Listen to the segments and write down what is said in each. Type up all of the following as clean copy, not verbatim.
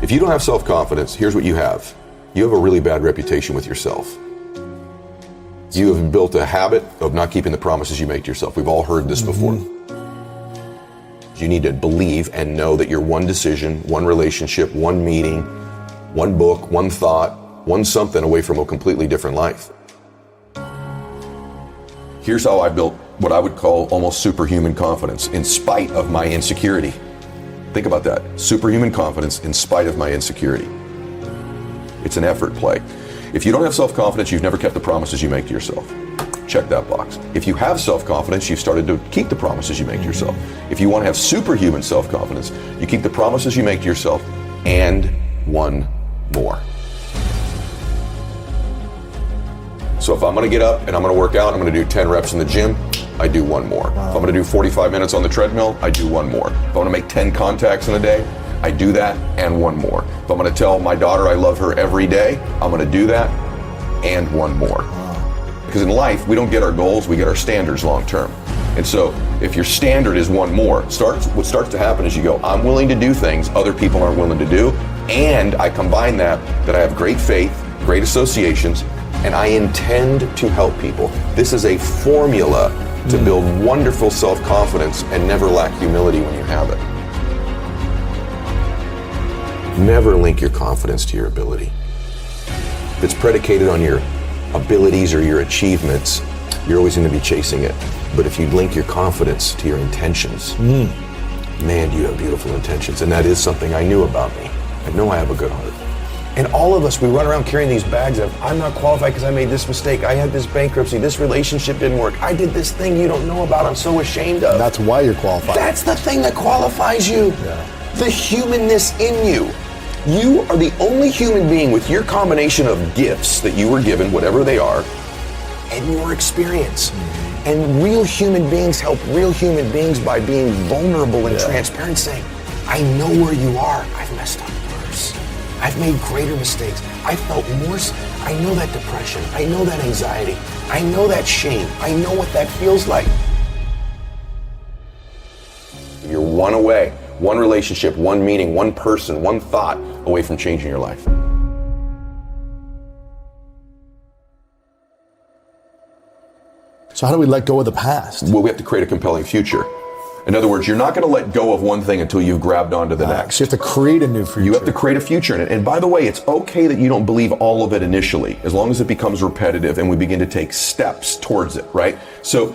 If you don't have self-confidence, here's what you have. You have a really bad reputation with yourself. You have built a habit of not keeping the promises you make to yourself. We've all heard this before. You need to believe and know that you're one decision, one relationship, one meeting, one book, one thought, one something away from a completely different life. Here's how I built what I would call almost superhuman confidence in spite of my insecurity. Think about that. Superhuman confidence in spite of my insecurity. It's an effort play. If you don't have self-confidence, you've never kept the promises you make to yourself. Check that box. If you have self-confidence, you've started to keep the promises you make to yourself. If you want to have superhuman self-confidence, you keep the promises you make to yourself and one more. So if I'm going to get up and I'm going to work out, I'm going to do 10 reps in the gym, I do one more. Wow. If I'm going to do 45 minutes on the treadmill, I do one more. If I want to make 10 contacts in a day, I do that and one more. If I'm going to tell my daughter I love her every day, I'm going to do that and one more. Wow. Because in life, we don't get our goals, we get our standards long term. And so if your standard is one more, what starts to happen is you go, I'm willing to do things other people aren't willing to do, and I combine that I have great faith, great associations, and I intend to help people. This is a formula to build wonderful self-confidence and never lack humility when you have it. Never link your confidence to your ability. If it's predicated on your abilities or your achievements, you're always going to be chasing it. But if you link your confidence to your intentions, man, you have beautiful intentions. And that is something I knew about me. I know I have a good heart. And all of us, we run around carrying these bags of, I'm not qualified because I made this mistake. I had this bankruptcy. This relationship didn't work. I did this thing you don't know about. I'm so ashamed of. That's why you're qualified. That's the thing that qualifies you. Yeah. The humanness in you. You are the only human being with your combination of gifts that you were given, whatever they are, and your experience. And real human beings help real human beings by being vulnerable and transparent, saying, I know where you are. I've messed up worse. I've made greater mistakes. I felt more. I know that depression. I know that anxiety. I know that shame. I know what that feels like. You're one away, one relationship, one meeting, one person, one thought away from changing your life. So how do we let go of the past? Well, we have to create a compelling future. In other words, you're not going to let go of one thing until you've grabbed onto the next. So you have to create a new future. You have to create a future in it. And by the way, it's okay that you don't believe all of it initially, as long as it becomes repetitive and we begin to take steps towards it, right? So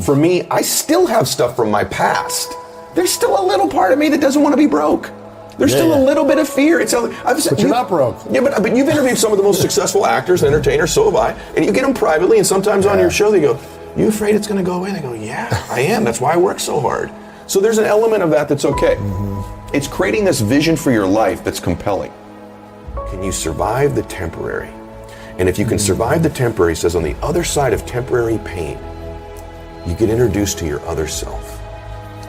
for me, I still have stuff from my past. There's still a little part of me that doesn't want to be broke. There's still a little bit of fear. But you're not broke. Yeah, but you've interviewed some of the most successful actors and entertainers, so have I. And you get them privately, and sometimes on your show they go, you afraid it's going to go away? They go, yeah, I am. That's why I work so hard. So there's an element of that that's okay. It's creating this vision for your life that's compelling. Can you survive the temporary? And if you can survive the temporary, it says on the other side of temporary pain, you get introduced to your other self.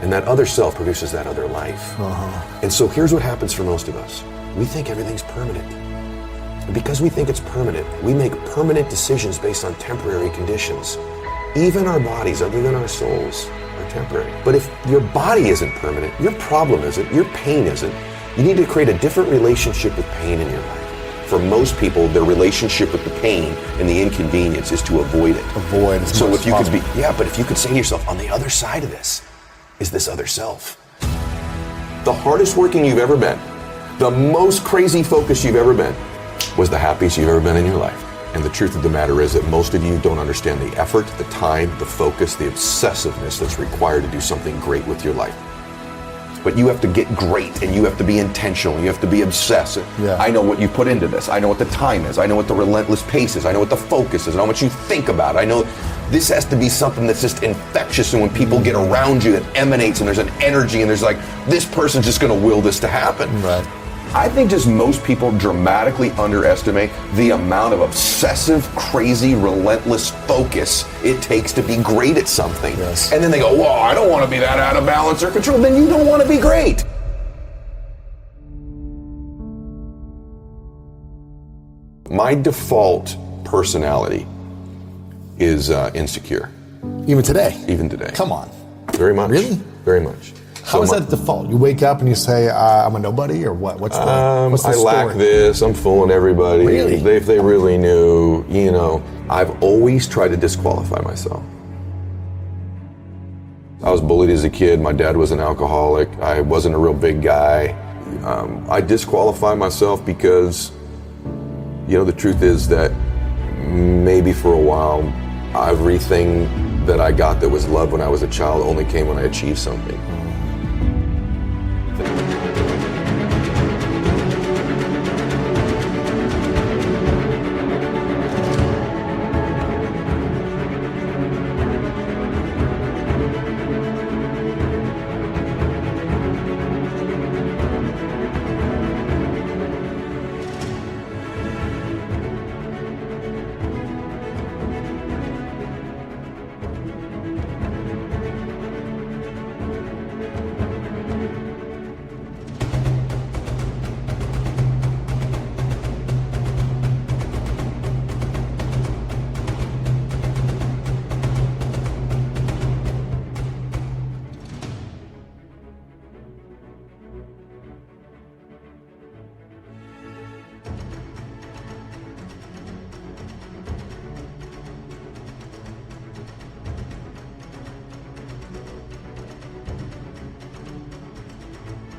And that other self produces that other life. And so here's what happens for most of us. We think everything's permanent. And because we think it's permanent, we make permanent decisions based on temporary conditions. Even our bodies, other than our souls, are temporary. But if your body isn't permanent, your problem isn't, your pain isn't, you need to create a different relationship with pain in your life. For most people, their relationship with the pain and the inconvenience is to avoid it. Avoid. So if you could but if you could say to yourself, on the other side of this is this other self. The hardest working you've ever been, the most crazy focused you've ever been, was the happiest you've ever been in your life. And the truth of the matter is that most of you don't understand the effort, the time, the focus, the obsessiveness that's required to do something great with your life. But you have to get great, and you have to be intentional, you have to be obsessive. I know what you put into this. I know what the time is. I know what the relentless pace is. I know what the focus is. I know what you think about. I know this has to be something that's just infectious, and when people get around you, it emanates, and there's an energy, and there's like, this person's just gonna will this to happen. Right. I think just most people dramatically underestimate the amount of obsessive, crazy, relentless focus it takes to be great at something. Yes. And then they go, well, I don't want to be that out of balance or control. Then you don't want to be great. My default personality is insecure. Even today? Even today. Come on. Very much. Really? Very much. How is that default? You wake up and you say, I'm a nobody, or what? What's the I story? lack this, I'm fooling everybody. Really? If they really knew, I've always tried to disqualify myself. I was bullied as a kid. My dad was an alcoholic. I wasn't a real big guy. I disqualify myself because, the truth is that maybe for a while, everything that I got that was love when I was a child only came when I achieved something.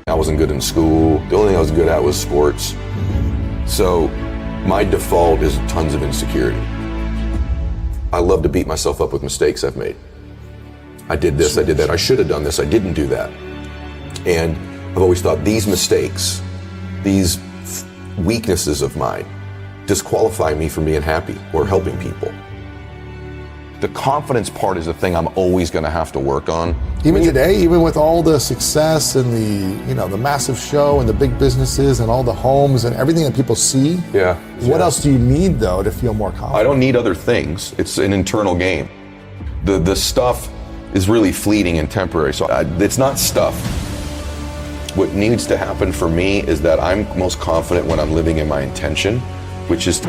I wasn't good in school. The only thing I was good at was sports. So my default is tons of insecurity. I love to beat myself up with mistakes I've made. I did this, I did that, I should have done this, I didn't do that. And I've always thought these mistakes, these weaknesses of mine, disqualify me from being happy or helping people. The confidence part is the thing I'm always going to have to work on. Even today, even with all the success and the massive show and the big businesses and all the homes and everything that people see. Yeah. What else do you need though to feel more confident? I don't need other things. It's an internal game. The stuff is really fleeting and temporary. So it's not stuff. What needs to happen for me is that I'm most confident when I'm living in my intention, which is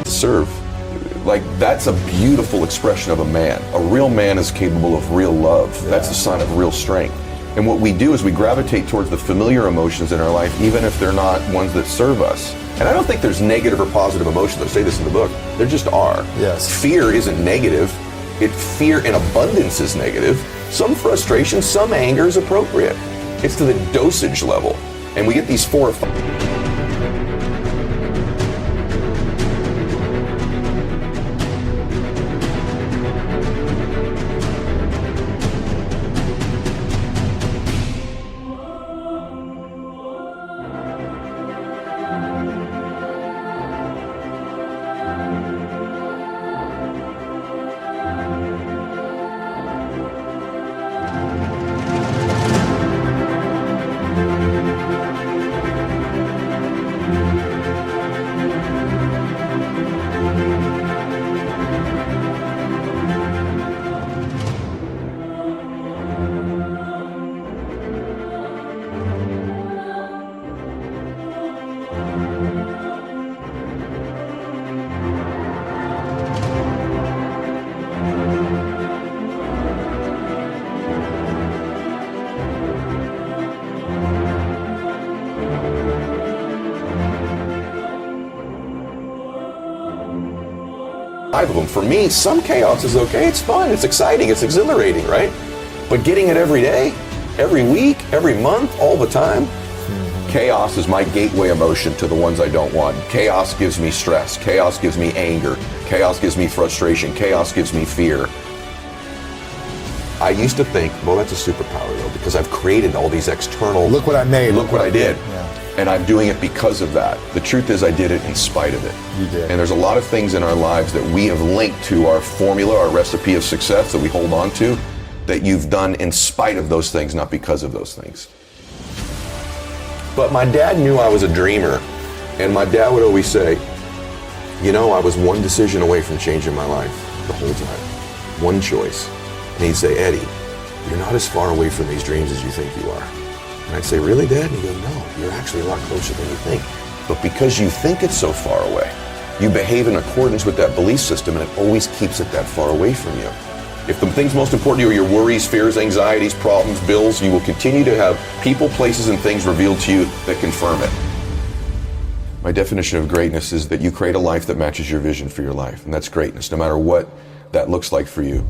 serve. Like, that's a beautiful expression of a man. A real man is capable of real love. Yeah. That's a sign of real strength. And what we do is we gravitate towards the familiar emotions in our life, even if they're not ones that serve us. And I don't think there's negative or positive emotions. I say this in the book. There just are. Yes. Fear isn't negative. Fear in abundance is negative. Some frustration, some anger is appropriate. It's to the dosage level. And we get these 4 or 5. Of them. For me, some chaos is okay. It's fun. It's exciting. It's exhilarating, right? But getting it every day, every week, every month, all the time. Chaos is my gateway emotion to the ones I don't want. Chaos gives me stress. Chaos gives me anger. Chaos gives me frustration. Chaos gives me fear. I used to think, well, that's a superpower though, because I've created all these external. Look what I made. Look what I did. Yeah. And I'm doing it because of that. The truth is I did it in spite of it. You did. And there's a lot of things in our lives that we have linked to our formula, our recipe of success that we hold on to, that you've done in spite of those things, not because of those things. But my dad knew I was a dreamer, and my dad would always say, you know, I was one decision away from changing my life the whole time. One choice. And he'd say, Eddie, you're not as far away from these dreams as you think you are. And I'd say, really, Dad? And he'd go, no, you're actually a lot closer than you think. But because you think it's so far away, you behave in accordance with that belief system, and it always keeps it that far away from you. If the things most important to you are your worries, fears, anxieties, problems, bills, you will continue to have people, places, and things revealed to you that confirm it. My definition of greatness is that you create a life that matches your vision for your life, and that's greatness, no matter what that looks like for you.